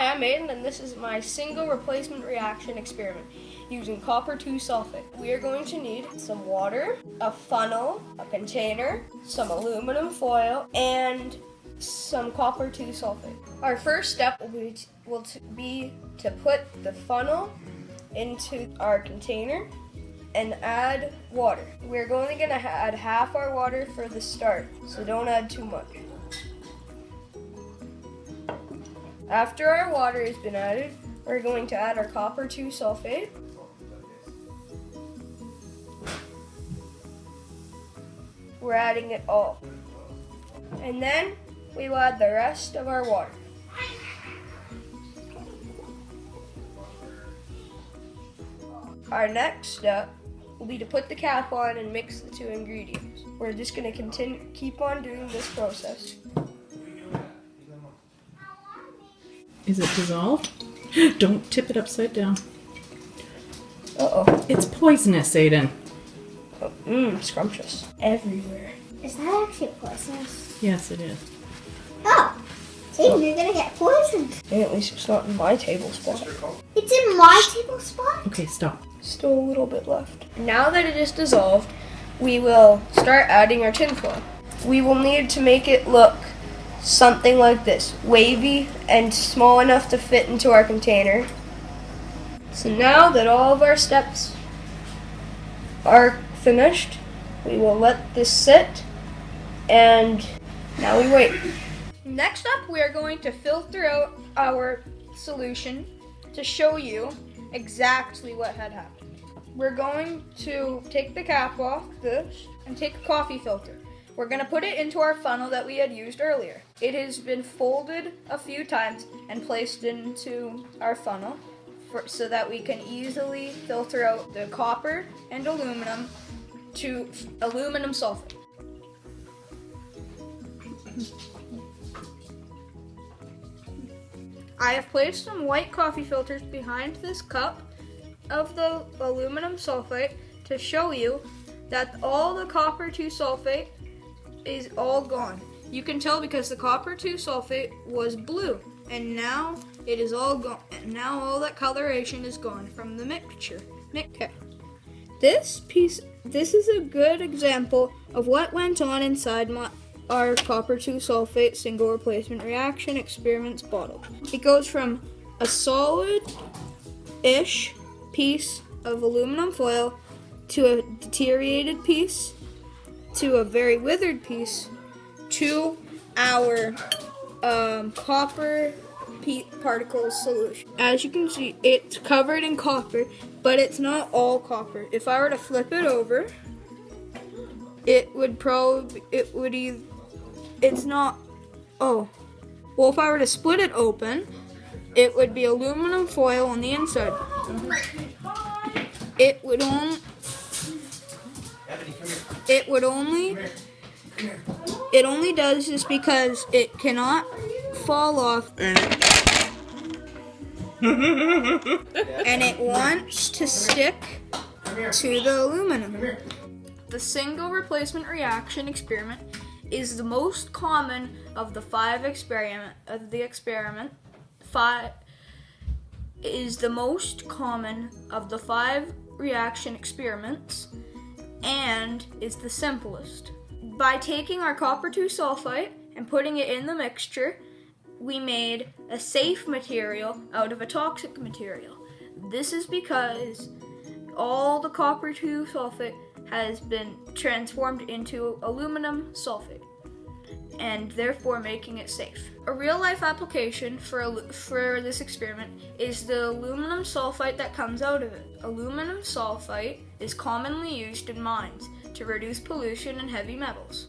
Hi, I'm Aiden, and this is my single replacement reaction experiment using copper 2 sulfate. We are going to need some water, a funnel, a container, some aluminum foil, and some copper 2 sulfate. Our first step will be to put the funnel into our container and add water. We're only going to add half our water for the start, so don't add too much. After our water has been added, we're going to add our copper 2 sulfate. We're adding it all. And then we will add the rest of our water. Our next step will be to put the cap on and mix the two ingredients. We're just going to keep on doing this process. Is it dissolved? Don't tip it upside down. Uh-oh. It's poisonous, Aiden. Oh, scrumptious. Everywhere. Is that actually poisonous? Yes, it is. Oh, Aiden, you're gonna get poisoned. Hey, at least it's not in my table spot. It's in my table spot? Okay, stop. Still a little bit left. Now that it is dissolved, we will start adding our tinfoil. We will need to make it look something like this, wavy and small enough to fit into our container. So now that all of our steps are finished, we will let this sit, and now we wait. Next up, we are going to filter out our solution to show you exactly what had happened. We're going to take the cap off this and take a coffee filter. We're going to put it into our funnel that we had used earlier. It has been folded a few times and placed into our funnel so that we can easily filter out the copper and aluminum to aluminum sulfate. I have placed some white coffee filters behind this cup of the aluminum sulfate to show you that all the copper 2 sulfate is all gone. You can tell because the copper 2 sulfate was blue, and now it is all gone. Now all that coloration is gone from the mixture. Okay. This is a good example of what went on inside our copper 2 sulfate single replacement reaction experiments bottle. It goes from a solid-ish piece of aluminum foil to a deteriorated piece to a very withered piece to our copper particles solution. As you can see, it's covered in copper, but it's not all copper. If I were to flip it over, if I were to split it open, it would be aluminum foil on the inside. It only does this because it cannot fall off and it wants to stick to the aluminum. The single replacement reaction experiment is the most common of the five reaction experiments and is the simplest. By taking our copper 2 sulfite and putting it in the mixture, we made a safe material out of a toxic material. This is because all the copper 2 sulfate has been transformed into aluminum sulfate, and therefore making it safe. A real-life application for this experiment is the aluminum sulfite that comes out of it. Aluminum sulfite is commonly used in mines to reduce pollution and heavy metals.